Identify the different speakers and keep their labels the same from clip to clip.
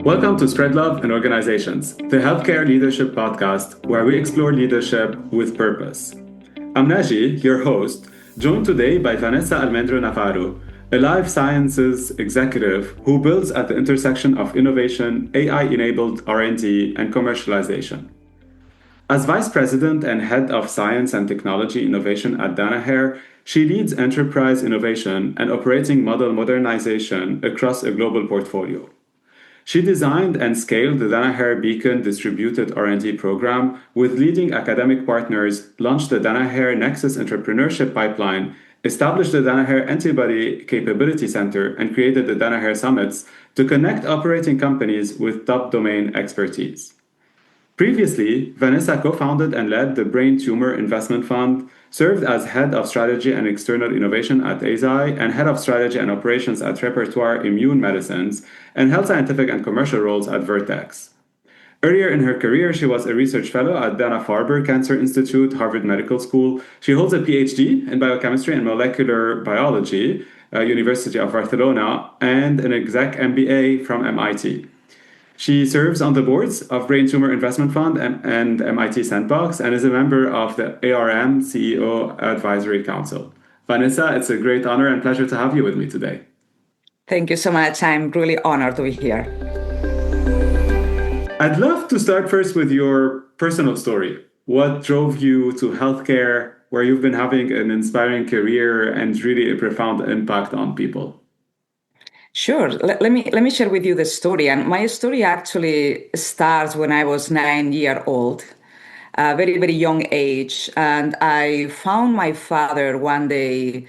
Speaker 1: Welcome to Spread Love in Organizations, the healthcare leadership podcast where we explore leadership with purpose. I'm Naji, your host, joined today by Vanessa Almendro Navarro, a life sciences executive who builds at the intersection of innovation, AI-enabled R&D, and commercialization. As Vice President and Head of Science and Technology Innovation at Danaher, she leads enterprise innovation and operating model modernization across a global portfolio. She designed and scaled the Danaher Beacon distributed R&D program with leading academic partners, launched the Danaher Nexus Entrepreneurship Pipeline, established the Danaher Antibody Capability Center, and created the Danaher Summits to connect operating companies with top domain expertise. Previously, Vanessa co-founded and led the Brain Tumor Investment Fund, served as Head of Strategy and External Innovation at AZI, and Head of Strategy and Operations at Repertoire Immune Medicines, and held scientific and commercial roles at Vertex. Earlier in her career, she was a research fellow at Dana-Farber Cancer Institute, Harvard Medical School. She holds a PhD in biochemistry and molecular biology, University of Barcelona, and an exec MBA from MIT. She serves on the boards of Brain Tumor Investment Fund and MIT Sandbox, and is a member of the ARM CEO Advisory Council. Vanessa, it's a great honor and pleasure to have you with me today.
Speaker 2: Thank you so much. I'm really honored to be here.
Speaker 1: I'd love to start first with your personal story. What drove you to healthcare, where you've been having an inspiring career and really a profound impact on people?
Speaker 2: Sure. Let me share with you the story. And my story actually starts when I was 9 years old, a very, very young age. And I found my father one day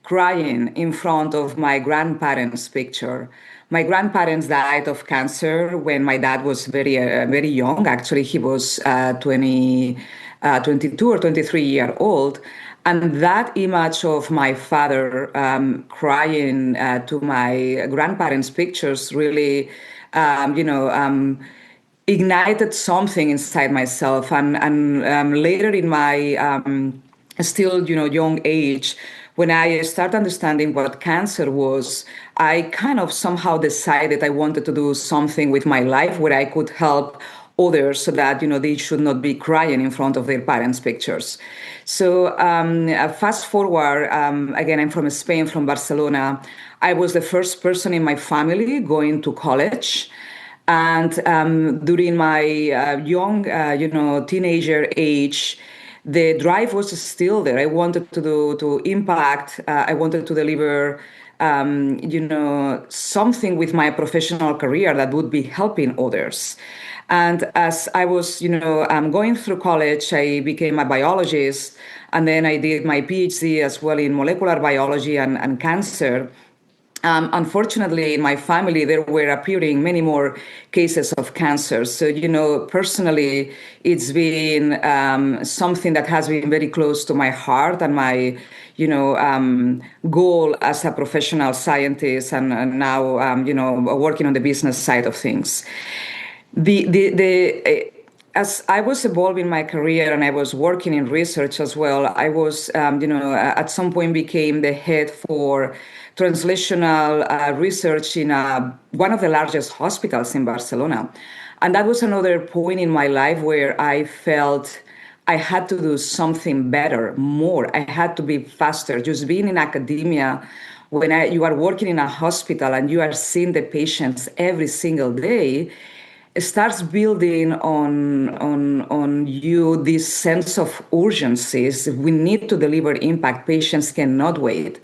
Speaker 2: crying in front of my grandparents' picture. My grandparents died of cancer when my dad was very, very young. Actually, he was 22 or 23 years old. And that image of my father crying to my grandparents' pictures really, ignited something inside myself. And later in my still, young age, when I started understanding what cancer was, I kind of somehow decided I wanted to do something with my life where I could help others so that, they should not be crying in front of their parents' pictures. So fast forward, again, I'm from Spain, from Barcelona. I was the first person in my family going to college. And during my young, teenager age, the drive was still there. I wanted to impact. I wanted to deliver, something with my professional career that would be helping others. And as I was, going through college, I became a biologist, and then I did my PhD as well in molecular biology and cancer. Unfortunately, in my family, there were appearing many more cases of cancer. So, personally, it's been something that has been very close to my heart and my, goal as a professional scientist and now, working on the business side of things. As I was evolving my career and I was working in research as well, I was, at some point became the head for translational research in one of the largest hospitals in Barcelona. And that was another point in my life where I felt I had to do something better, more. I had to be faster. Just being in academia, when you are working in a hospital and you are seeing the patients every single day, it starts building on you this sense of urgency. We need to deliver impact. Patients cannot wait.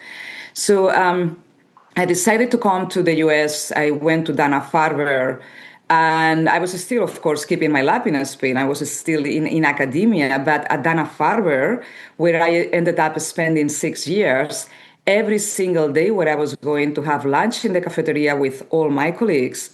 Speaker 2: So I decided to come to the US. I went to Dana-Farber, and I was still, of course, keeping my lab in Spain. I was still in academia, but at Dana-Farber, where I ended up spending 6 years, every single day where I was going to have lunch in the cafeteria with all my colleagues,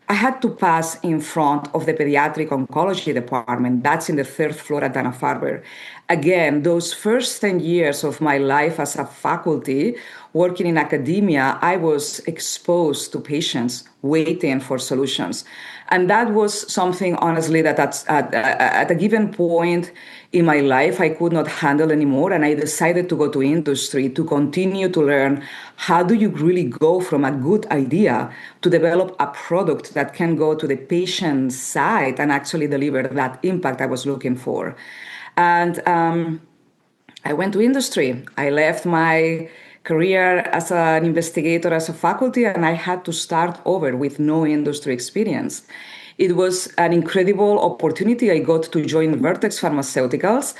Speaker 2: I had to pass in front of the pediatric oncology department. That's in the 3rd floor at Dana-Farber. Again, those first 10 years of my life as a faculty working in academia, I was exposed to patients waiting for solutions. And that was something, honestly, that at a given point in my life, I could not handle anymore. And I decided to go to industry to continue to learn how do you really go from a good idea to develop a product that can go to the patient side and actually deliver that impact I was looking for. And I went to industry. I left my career as an investigator, as a faculty, and I had to start over with no industry experience. It was an incredible opportunity. I got to join Vertex Pharmaceuticals,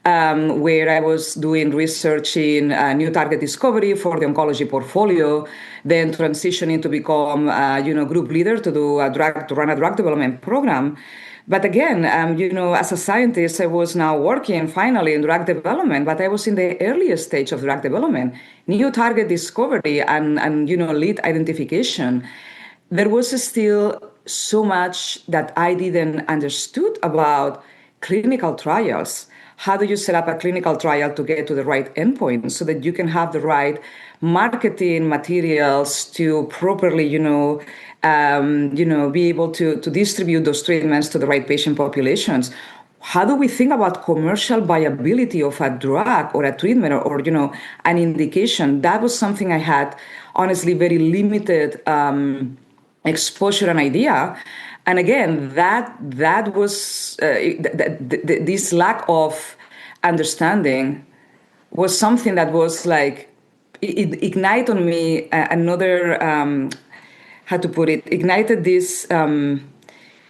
Speaker 2: where I was doing research in new target discovery for the oncology portfolio, then transitioning to become, group leader to run a drug development program. But again, as a scientist, I was now working finally in drug development, but I was in the earliest stage of drug development, new target discovery and lead identification. There was still so much that I didn't understood about clinical trials. How do you set up a clinical trial to get to the right endpoint so that you can have the right marketing materials to properly, be able to distribute those treatments to the right patient populations? How do we think about commercial viability of a drug or a treatment or an indication? That was something I had, honestly, very limited exposure and idea. And again, that was this lack of understanding was something that was like it ignited on me another how to put it, ignited this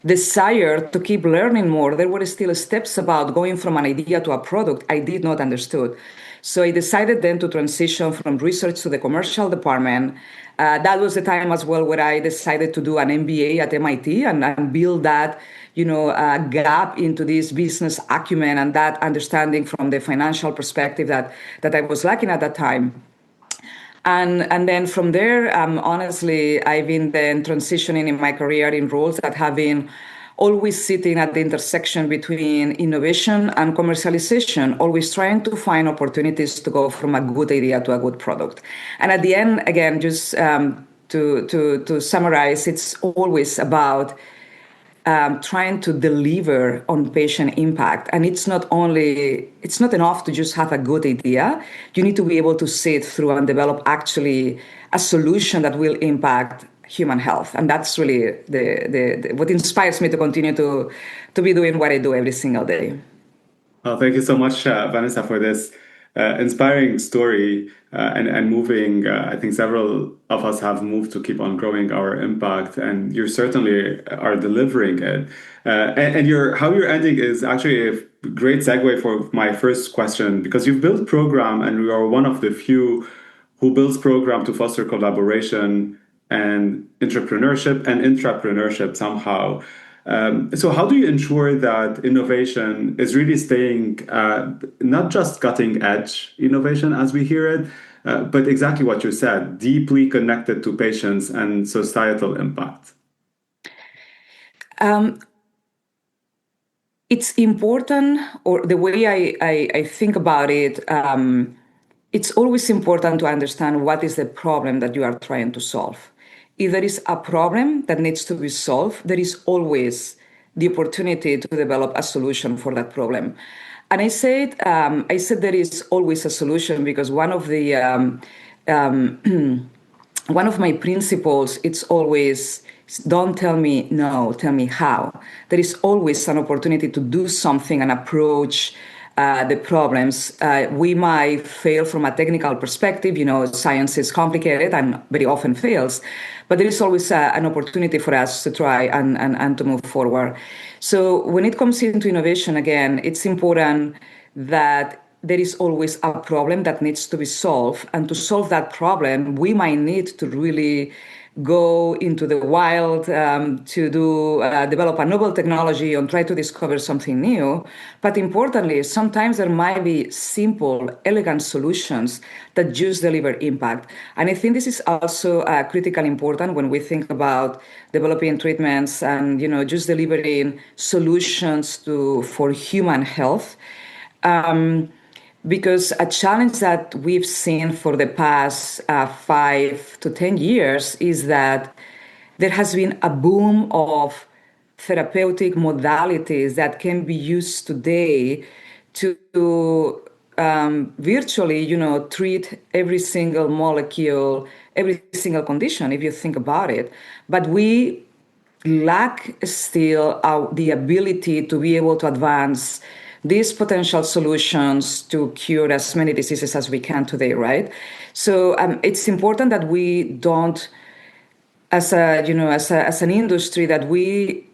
Speaker 2: desire to keep learning more. There were still steps about going from an idea to a product I did not understood. So I decided then to transition from research to the commercial department. That was the time as well where I decided to do an MBA at MIT and build that, gap into this business acumen and that understanding from the financial perspective that I was lacking at that time. And then from there, honestly, I've been then transitioning in my career in roles that have been always sitting at the intersection between innovation and commercialization, always trying to find opportunities to go from a good idea to a good product. And at the end, again, just to summarize, it's always about trying to deliver on patient impact. And it's not enough to just have a good idea. You need to be able to see it through and develop actually a solution that will impact human health. And that's really what inspires me to continue to be doing what I do every single day.
Speaker 1: Well, thank you so much, Vanessa, for this inspiring story and moving. I think several of us have moved to keep on growing our impact, and you certainly are delivering it. And how you're ending is actually a great segue for my first question, because you've built program, and you are one of the few who builds program to foster collaboration and entrepreneurship and intrapreneurship somehow. So how do you ensure that innovation is really staying not just cutting edge innovation as we hear it, but exactly what you said, deeply connected to patients and societal impact?
Speaker 2: It's important, or the way I think about it, it's always important to understand what is the problem that you are trying to solve. If there is a problem that needs to be solved, there is always the opportunity to develop a solution for that problem. And I said there is always a solution because one of my principles, it's always don't tell me no, tell me how. There is always an opportunity to do something and approach the problems. We might fail from a technical perspective. Science is complicated and very often fails, but there is always an opportunity for us to try and to move forward. So when it comes into innovation, again, it's important that there is always a problem that needs to be solved. And to solve that problem, we might need to really go into the wild to develop a novel technology and try to discover something new. But importantly, sometimes there might be simple, elegant solutions that just deliver impact. And I think this is also critically important when we think about developing treatments and just delivering solutions for human health. Because a challenge that we've seen for the past 5 to 10 years is that there has been a boom of therapeutic modalities that can be used today to virtually, treat every single molecule, every single condition, if you think about it. But we lack still the ability to be able to advance these potential solutions to cure as many diseases as we can today, right? So it's important that we don't, as an industry, that we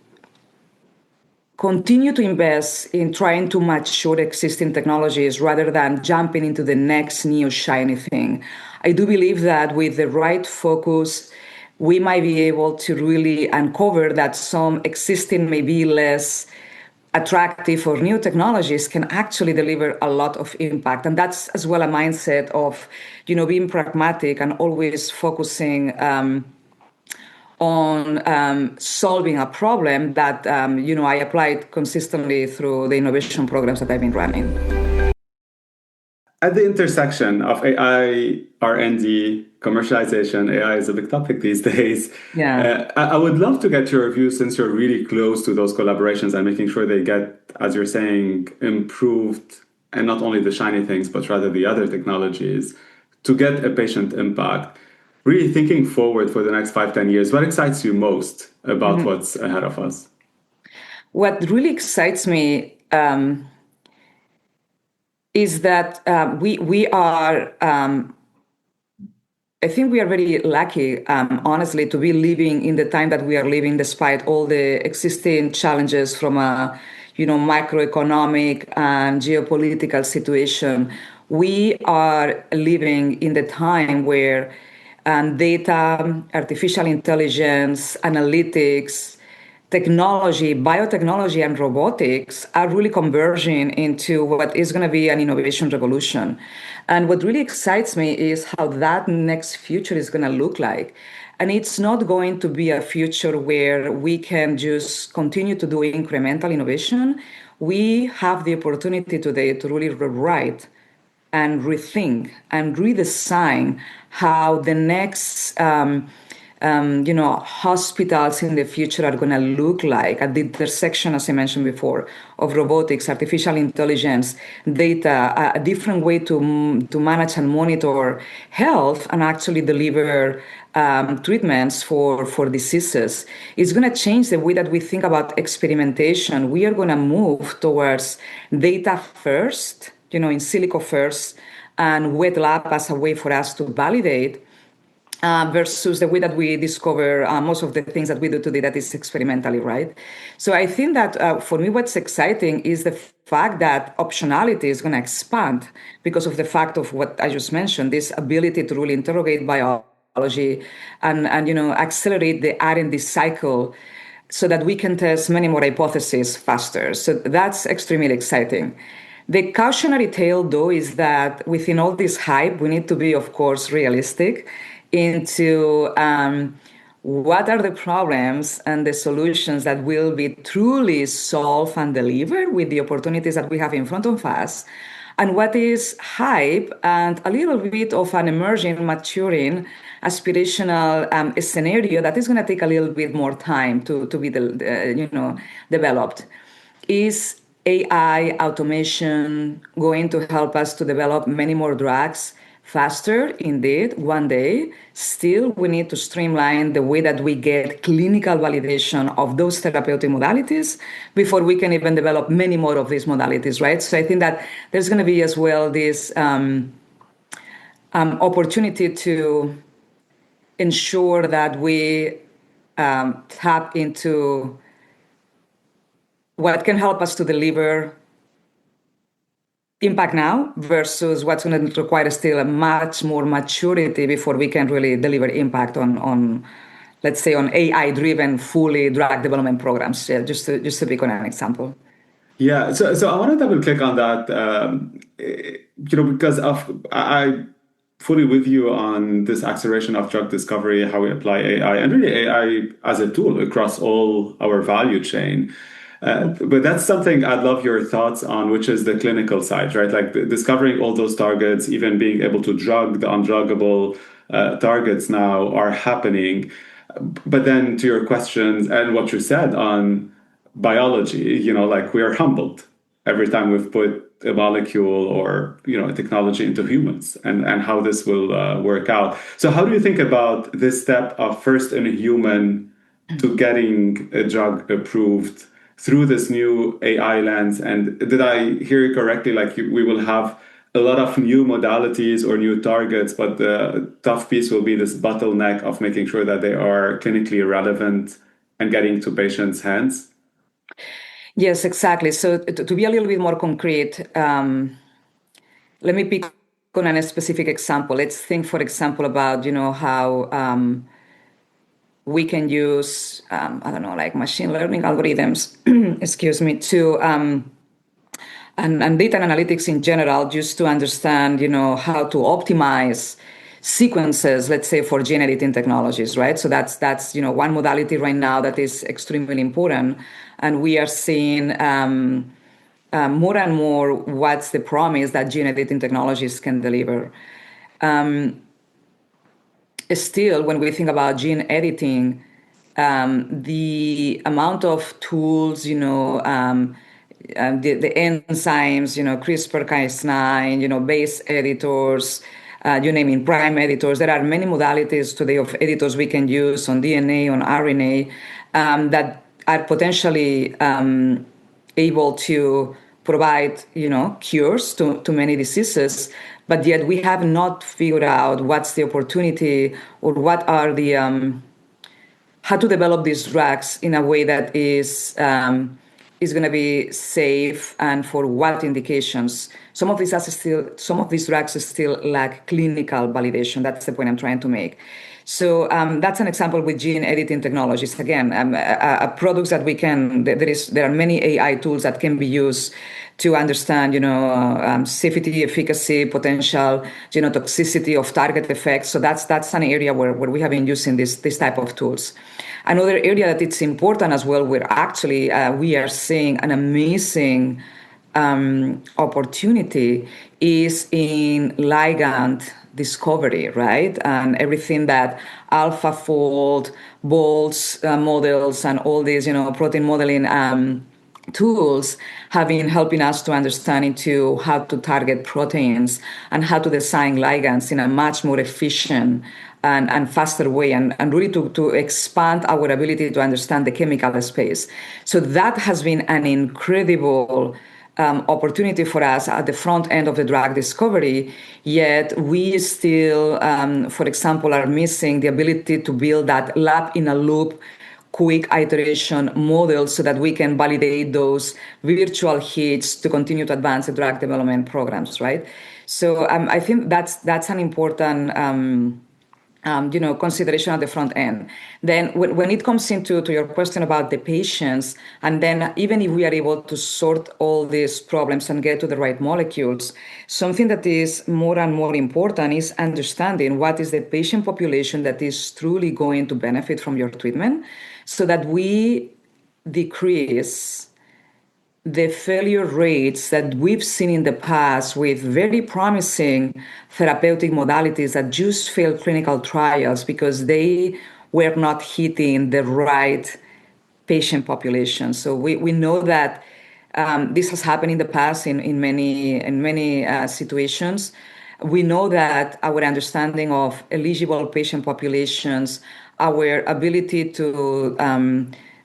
Speaker 2: continue to invest in trying to mature existing technologies rather than jumping into the next new shiny thing. I do believe that with the right focus, we might be able to really uncover that some existing, maybe less attractive or new technologies can actually deliver a lot of impact. And that's as well a mindset of, being pragmatic and always focusing on solving a problem that, I applied consistently through the innovation programs that I've been running.
Speaker 1: At the intersection of AI, R&D, commercialization, AI is a big topic these days.
Speaker 2: Yeah.
Speaker 1: I would love to get your view, since you're really close to those collaborations and making sure they get, as you're saying, improved, and not only the shiny things, but rather the other technologies, to get a patient impact. Really thinking forward for the next 5, 10 years, what excites you most about what's ahead of us?
Speaker 2: What really excites me is that we are, I think we are very lucky, honestly, to be living in the time that we are living, despite all the existing challenges from a, macroeconomic and geopolitical situation. We are living in the time where data, artificial intelligence, analytics, technology, biotechnology, and robotics are really converging into what is going to be an innovation revolution. And what really excites me is how that next future is going to look like. And it's not going to be a future where we can just continue to do incremental innovation. We have the opportunity today to really rewrite and rethink and redesign how the next hospitals in the future are going to look like at the intersection, as I mentioned before, of robotics, artificial intelligence, data, a different way to manage and monitor health and actually deliver treatments for diseases. It's going to change the way that we think about experimentation. We are going to move towards data first, in silico first, and wet lab as a way for us to validate, versus the way that we discover most of the things that we do today that is experimentally, right? So I think that for me, what's exciting is the fact that optionality is going to expand because of the fact of what I just mentioned, this ability to really interrogate biology and accelerate the R&D cycle so that we can test many more hypotheses faster. So that's extremely exciting. The cautionary tale, though, is that within all this hype, we need to be, of course, realistic into what are the problems and the solutions that will be truly solved and delivered with the opportunities that we have in front of us, and what is hype and a little bit of an emerging, maturing, aspirational scenario that is going to take a little bit more time to be developed. Is AI automation going to help us to develop many more drugs faster? Indeed, one day. Still, we need to streamline the way that we get clinical validation of those therapeutic modalities before we can even develop many more of these modalities, right? So I think that there's going to be as well this opportunity to ensure that we tap into what can help us to deliver impact now versus what's going to require still a much more maturity before we can really deliver impact on let's say, on AI-driven fully drug development programs. Yeah, just to pick on an example.
Speaker 1: Yeah, so I want to double click on that, because I fully with you on this acceleration of drug discovery, how we apply AI, and really AI as a tool across all our value chain. But that's something I'd love your thoughts on, which is the clinical side, right? Like discovering all those targets, even being able to drug the undruggable targets now are happening. But then to your questions and what you said on biology, like we are humbled every time we've put a molecule or a technology into humans, and how this will work out. So how do you think about this step of first in a human to getting a drug approved through this new AI lens? And did I hear you correctly? Like we will have a lot of new modalities or new targets, but the tough piece will be this bottleneck of making sure that they are clinically relevant and getting to patients' hands.
Speaker 2: Yes, exactly. So to be a little bit more concrete, let me pick on a specific example. Let's think, for example, about how we can use I don't know, like machine learning algorithms, excuse me, to and data analytics in general, just to understand how to optimize sequences, let's say for gene editing technologies, right? So that's one modality right now that is extremely important, and we are seeing more and more what's the promise that gene editing technologies can deliver. Still, when we think about gene editing, the amount of tools, the enzymes, CRISPR-Cas9, base editors, you name it, prime editors. There are many modalities today of editors we can use on DNA, on RNA, that are potentially able to provide, cures to many diseases, but yet we have not figured out what's the opportunity or what are the how to develop these drugs in a way that is going to be safe and for what indications. Some of these drugs still lack clinical validation. That's the point I'm trying to make. So that's an example with gene editing technologies. Again, products that we can. There are many AI tools that can be used to understand, safety, efficacy, potential genotoxicity of target effects. So that's an area where we have been using this type of tools. Another area that it's important as well, where actually we are seeing an amazing opportunity is in ligand discovery, right? And everything that AlphaFold, Boltz models, and all these, protein modeling tools have been helping us to understand into how to target proteins and how to design ligands in a much more efficient and faster way, and really to expand our ability to understand the chemical space. So that has been an incredible opportunity for us at the front end of the drug discovery, yet we still, for example, are missing the ability to build that lab in a loop quick iteration model so that we can validate those virtual hits to continue to advance the drug development programs, right? So I think that's an important consideration at the front end. Then when it comes into your question about the patients, and then even if we are able to sort all these problems and get to the right molecules, something that is more and more important is understanding what is the patient population that is truly going to benefit from your treatment, so that we decrease the failure rates that we've seen in the past with very promising therapeutic modalities that just failed clinical trials because they were not hitting the right patient population. So we know that this has happened in the past in many situations. We know that our understanding of eligible patient populations, our ability to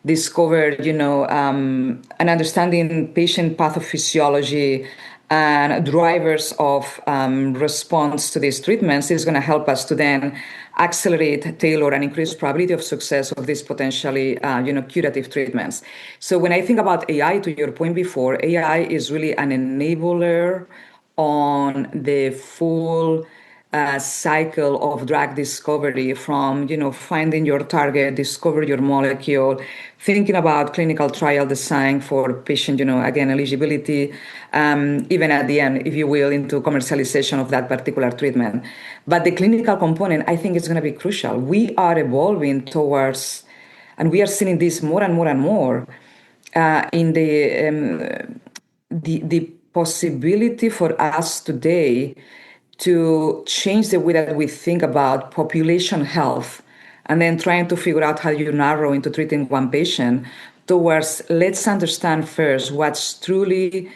Speaker 2: discover, and understanding patient pathophysiology and drivers of response to these treatments is going to help us to then accelerate, tailor, and increase probability of success of these potentially, curative treatments. So when I think about AI, to your point before, AI is really an enabler on the full cycle of drug discovery, from finding your target, discover your molecule, thinking about clinical trial design for patient again eligibility, even at the end, if you will, into commercialization of that particular treatment. But the clinical component, I think, is going to be crucial. We are evolving towards, and we are seeing this more and more and more in the possibility for us today to change the way that we think about population health, and then trying to figure out how you narrow into treating one patient, towards let's understand first what's truly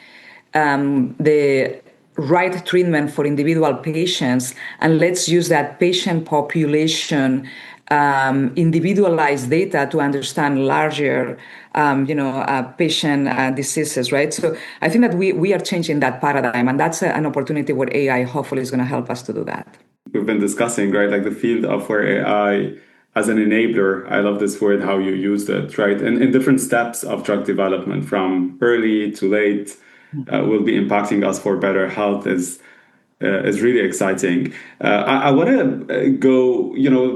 Speaker 2: the right treatment for individual patients, and let's use that patient population individualized data to understand larger patient diseases, right? So I think that we are changing that paradigm, and that's an opportunity where AI hopefully is going to help us to do that.
Speaker 1: We've been discussing, right, like the field of where AI as an enabler, I love this word, how you used it, right? And in different steps of drug development, from early to late, will be impacting us for better health is really exciting. I want to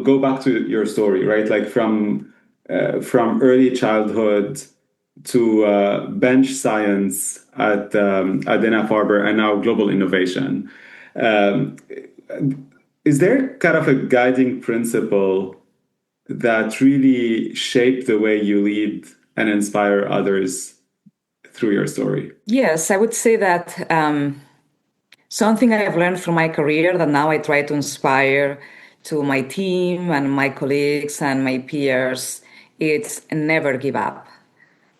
Speaker 1: go back to your story, right? Like from early childhood to bench science at Dana-Farber and now global innovation. Um, is there kind of a guiding principle that really shaped the way you lead and inspire others through your story?
Speaker 2: Yes, I would say that something I've learned from my career that now I try to inspire to my team and my colleagues and my peers, it's never give up.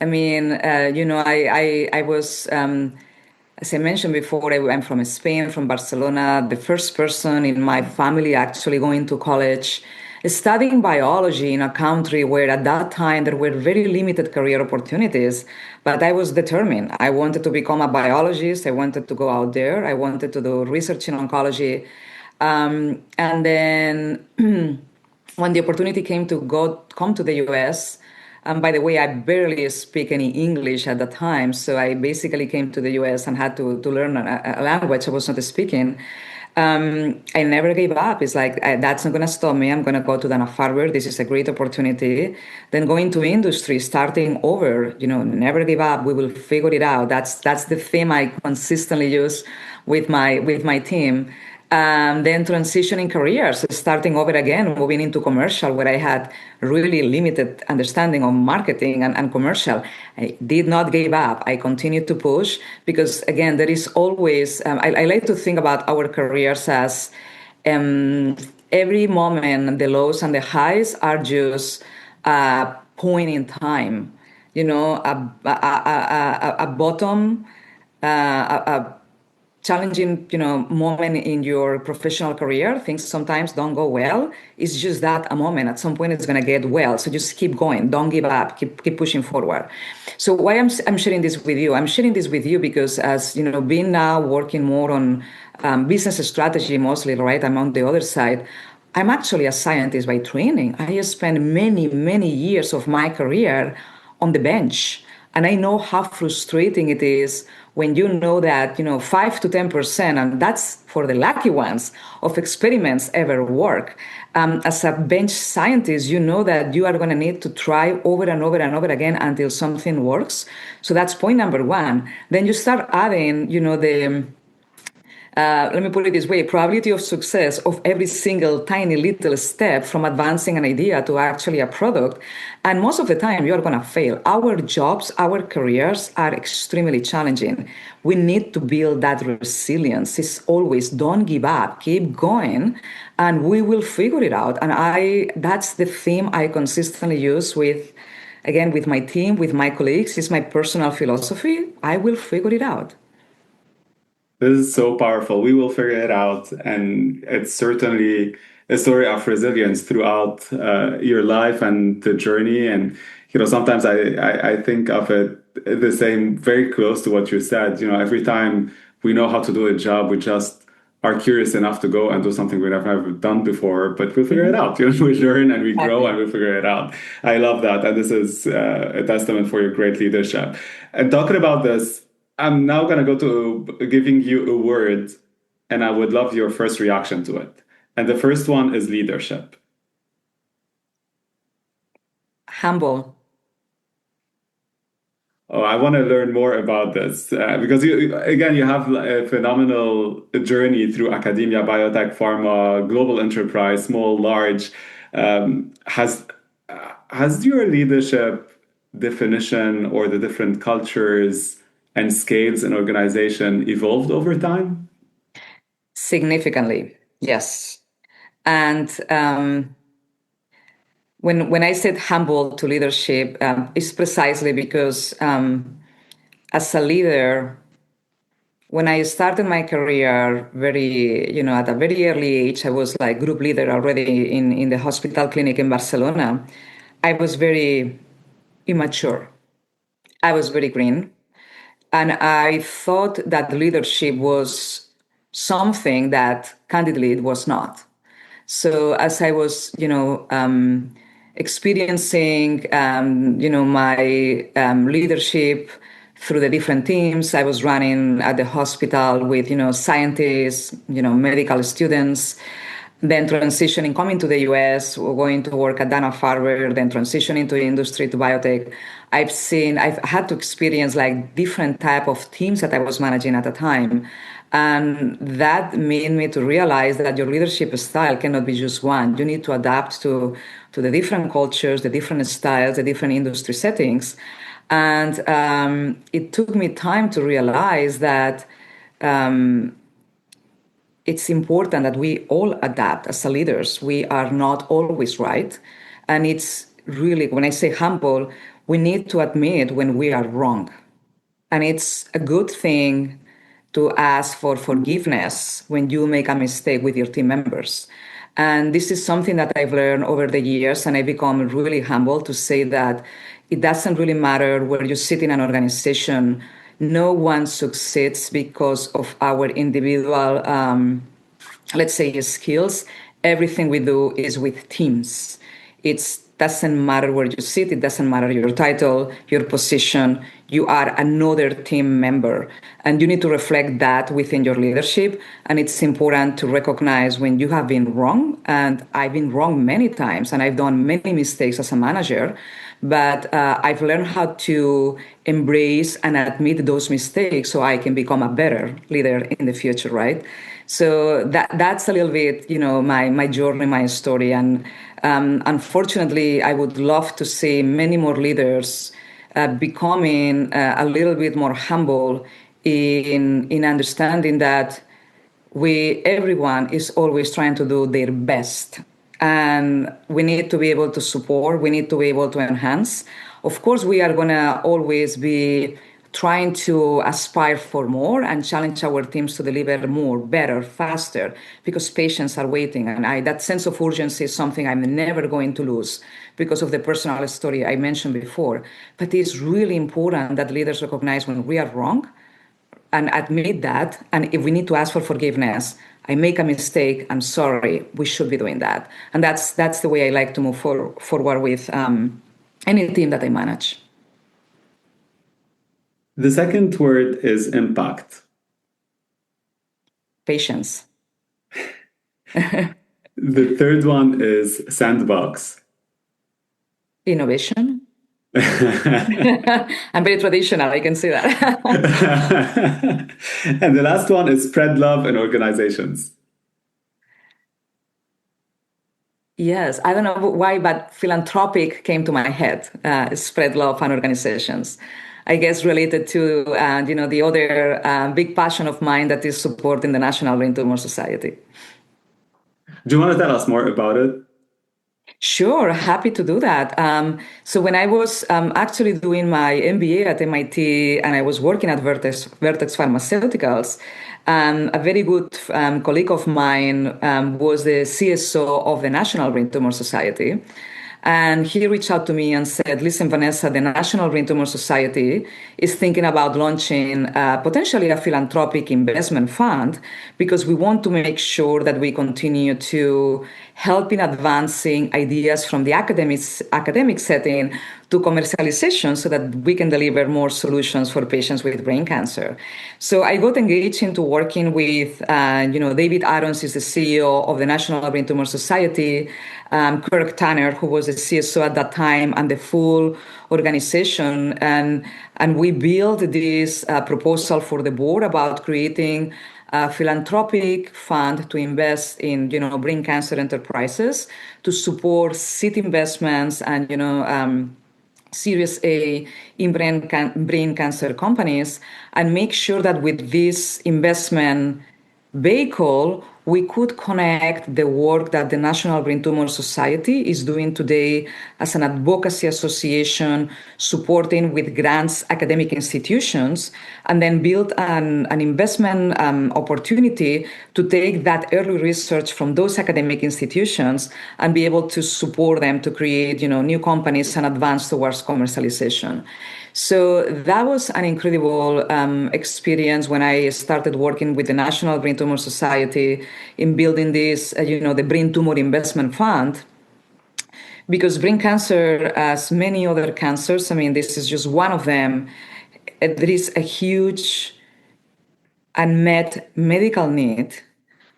Speaker 2: I mean, I was, as I mentioned before, I'm from Spain, from Barcelona, the first person in my family actually going to college, studying biology in a country where at that time there were very limited career opportunities. But I was determined. I wanted to become a biologist. I wanted to go out there. I wanted to do research in oncology. And then when the opportunity came to come to the US, and by the way, I barely speak any English at the time, so I basically came to the US and had to learn a language I was not speaking. I never gave up. It's like, that's not going to stop me. I'm going to go to Dana-Farber. This is a great opportunity. Then going to industry, starting over, never give up. We will figure it out. That's the theme I consistently use with my team. Then transitioning careers, starting over again, moving into commercial, where I had really limited understanding of marketing and commercial. I did not give up. I continued to push because, again, there is always, I like to think about our careers as every moment, the lows and the highs are just a point in time, a bottom, a challenging moment in your professional career. Things sometimes don't go well. It's just that a moment. At some point it's going to get well, so just keep going. Don't give up. Keep pushing forward. So why I'm sharing this with you? I'm sharing this with you because, as you know, being now working more on business strategy mostly, right? I'm on the other side. I'm actually a scientist by training. I spent many years of my career on the bench, and I know how frustrating it is when you know that 5 to 10%, and that's for the lucky ones, of experiments ever work. As a bench scientist, you know that you are going to need to try over and over and over again until something works. So that's point number one. Then you start adding, the let me put it this way, probability of success of every single tiny little step from advancing an idea to actually a product. And most of the time, you're going to fail. Our jobs, our careers are extremely challenging. We need to build that resilience. It's always don't give up, keep going, and we will figure it out. And that's the theme I consistently use with my team, with my colleagues. It's my personal philosophy. I will figure it out.
Speaker 1: This is so powerful. We will figure it out. And it's certainly a story of resilience throughout your life and the journey. And, sometimes I think of it the same, very close to what you said. Every time we know how to do a job, we just are curious enough to go and do something we've never done before, but we'll figure it out. We learn and we grow and we figure it out. I love that. And this is a testament for your great leadership. And talking about this, I'm now going to go to giving you a word, and I would love your first reaction to it. And the first one is leadership.
Speaker 2: Humble.
Speaker 1: Oh, I want to learn more about this because you have a phenomenal journey through academia, biotech, pharma, global enterprise, small, large. Um, has has your leadership definition or the different cultures and scales in organization evolved over time?
Speaker 2: Significantly, yes. And when I said humble to leadership, it's precisely because as a leader, when I started my career at a very early age, I was like group leader already in the hospital clinic in Barcelona. I was very immature. I was very green. And I thought that leadership was something that candidly it was not. So as I was, experiencing, my leadership through the different teams I was running at the hospital with, scientists, medical students, then transitioning, coming to the US, going to work at Dana-Farber, then transitioning to industry to biotech. I've had to experience like different type of teams that I was managing at the time. And that made me to realize that your leadership style cannot be just one. You need to adapt to the different cultures, the different styles, the different industry settings. And it took me time to realize that it's important that we all adapt as leaders. We are not always right. And it's really, when I say humble, we need to admit when we are wrong. And it's a good thing to ask for forgiveness when you make a mistake with your team members. And this is something that I've learned over the years, and I become really humble to say that it doesn't really matter where you sit in an organization. No one succeeds because of our individual, let's say, skills. Everything we do is with teams. It doesn't matter where you sit. It doesn't matter your title, your position. You are another team member, and you need to reflect that within your leadership. And it's important to recognize when you have been wrong. And I've been wrong many times, and I've done many mistakes as a manager. But I've learned how to embrace and admit those mistakes so I can become a better leader in the future, right? So that's a little bit, my journey, my story. And unfortunately, I would love to see many more leaders becoming a little bit more humble in understanding that everyone is always trying to do their best, and we need to be able to support, we need to be able to enhance. Of course, we are going to always be trying to aspire for more and challenge our teams to deliver more, better, faster, because patients are waiting. And that sense of urgency is something I'm never going to lose because of the personal story I mentioned before. But it's really important that leaders recognize when we are wrong and admit that. And if we need to ask for forgiveness, I make a mistake, I'm sorry, we should be doing that. And that's the way I like to move forward with any team that I manage.
Speaker 1: The second word is impact.
Speaker 2: Patience.
Speaker 1: The third one is sandbox.
Speaker 2: Innovation. I'm very traditional, I can see that.
Speaker 1: And the last one is spread love in organizations.
Speaker 2: Yes, I don't know why, but philanthropic came to my head, spread love and organizations. I guess related to, the other big passion of mine that is supporting the National Brain Tumor Society.
Speaker 1: Do you want to tell us more about it?
Speaker 2: Sure, happy to do that. So when I was actually doing my MBA at MIT and I was working at Vertex Pharmaceuticals, a very good colleague of mine was the CSO of the National Brain Tumor Society. And he reached out to me and said, listen, Vanessa, the National Brain Tumor Society is thinking about launching potentially a philanthropic investment fund because we want to make sure that we continue to help in advancing ideas from the academic setting to commercialization so that we can deliver more solutions for patients with brain cancer. So I got engaged into working with, David Arons is the CEO of the National Brain Tumor Society, Kirk Tanner, who was the CSO at that time, and the full organization. And we built this proposal for the board about creating a philanthropic fund to invest in, brain cancer enterprises to support seed investments and, Series A in brain cancer companies, and make sure that with this investment vehicle, we could connect the work that the National Brain Tumor Society is doing today as an advocacy association, supporting with grants academic institutions, and then build an investment opportunity to take that early research from those academic institutions and be able to support them to create, new companies and advance towards commercialization. So that was an incredible experience when I started working with the National Brain Tumor Society in building this, the Brain Tumor Investment Fund. Because brain cancer, as many other cancers, I mean, this is just one of them, there is a huge unmet medical need.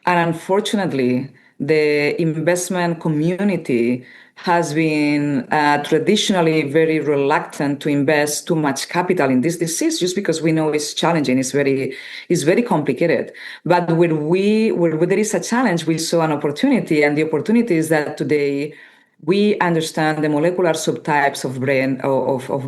Speaker 2: And unfortunately, the investment community has been traditionally very reluctant to invest too much capital in this disease, just because we know it's challenging, it's very complicated. But where there is a challenge, we saw an opportunity, and the opportunity is that today we understand the molecular subtypes of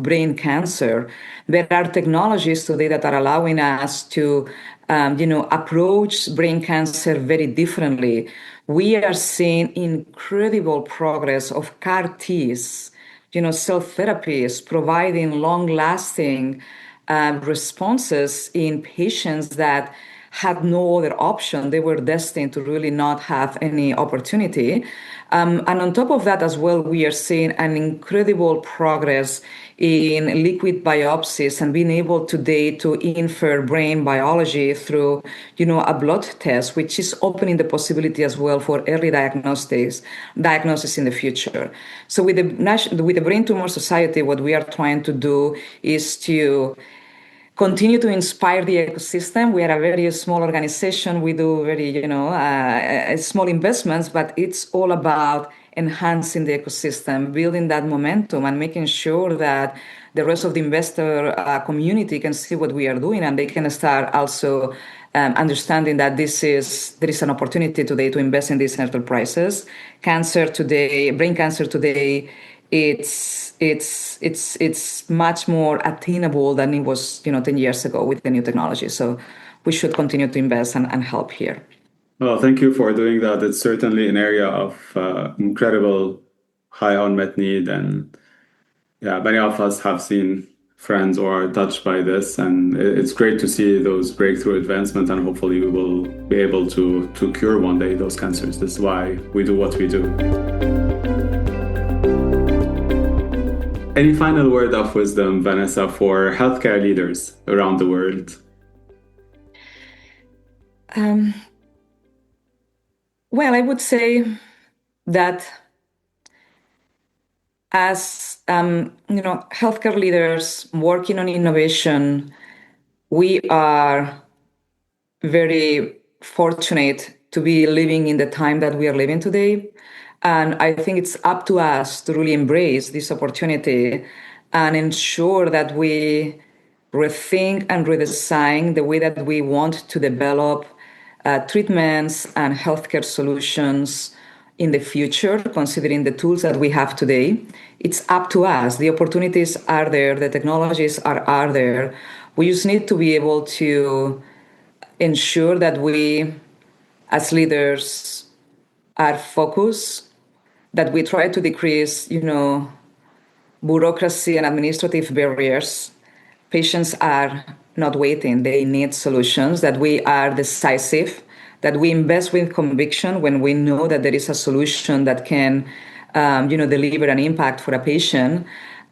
Speaker 2: brain cancer. There are technologies today that are allowing us to approach brain cancer very differently. We are seeing incredible progress of CAR Ts, cell therapies providing long-lasting responses in patients that had no other option. They were destined to really not have any opportunity. And on top of that as well, we are seeing an incredible progress in liquid biopsies and being able today to infer brain biology through, a blood test, which is opening the possibility as well for early diagnosis in the future. So with the Brain Tumor Society, what we are trying to do is to continue to inspire the ecosystem. We are a very small organization. We do very, small investments, but it's all about enhancing the ecosystem, building that momentum, and making sure that the rest of the investor community can see what we are doing, and they can start also understanding that there is an opportunity today to invest in these enterprises. Brain cancer today, it's much more attainable than it was 10 years ago with the new technology. So we should continue to invest and help here.
Speaker 1: Well, thank you for doing that. It's certainly an area of incredible high unmet need, and yeah, many of us have seen friends or are touched by this, and it's great to see those breakthrough advancements, and hopefully we will be able to cure one day those cancers. This is why we do what we do. Any final word of wisdom, Vanessa, for healthcare leaders around the world?
Speaker 2: Well, I would say that as healthcare leaders working on innovation, we are very fortunate to be living in the time that we are living today. And I think it's up to us to really embrace this opportunity and ensure that we rethink and redesign the way that we want to develop treatments and healthcare solutions in the future, considering the tools that we have today. It's up to us. The opportunities are there. The technologies are there. We just need to be able to ensure that we, as leaders, are focused, that we try to decrease, bureaucracy and administrative barriers. Patients are not waiting. They need solutions, that we are decisive, that we invest with conviction when we know that there is a solution that can, deliver an impact for a patient.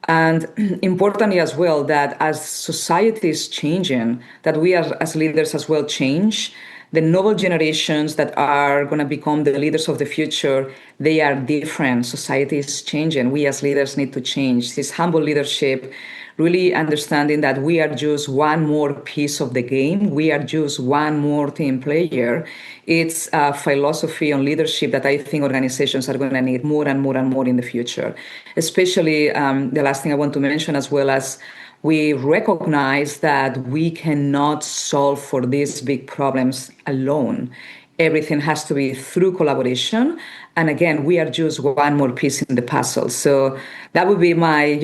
Speaker 2: And importantly as well, that as society is changing, that we as leaders as well change. The novel generations that are going to become the leaders of the future, they are different. Society is changing. We as leaders need to change. This humble leadership, really understanding that we are just one more piece of the game. We are just one more team player. It's a philosophy on leadership that I think organizations are going to need more and more and more in the future. Especially the last thing I want to mention, as well as we recognize that we cannot solve for these big problems alone. Everything has to be through collaboration. And again, we are just one more piece in the puzzle. So that would be my,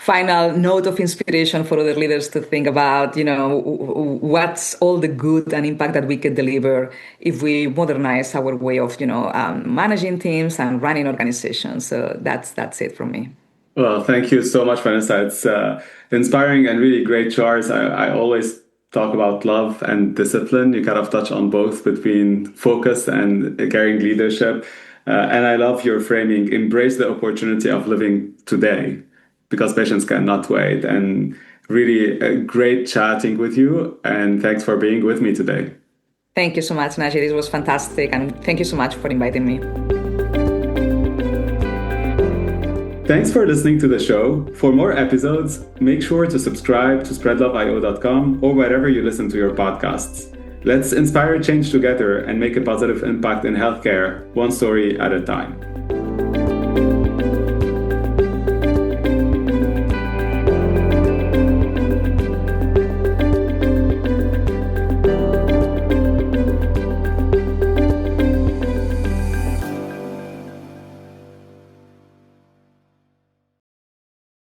Speaker 2: final note of inspiration for other leaders to think about, what's all the good and impact that we could deliver if we modernize our way of, managing teams and running organizations. So that's it from me.
Speaker 1: Well, thank you so much, Vanessa. It's inspiring and really great charts. I always talk about love and discipline. You kind of touch on both between focus and caring leadership. And I love your framing, embrace the opportunity of living today because patients cannot wait. And really great chatting with you. And thanks for being with me today.
Speaker 2: Thank you so much, Naji. This was fantastic. And thank you so much for inviting me.
Speaker 1: Thanks for listening to the show. For more episodes, make sure to subscribe to spreadloveio.com or wherever you listen to your podcasts. Let's inspire change together and make a positive impact in healthcare, one story at a time.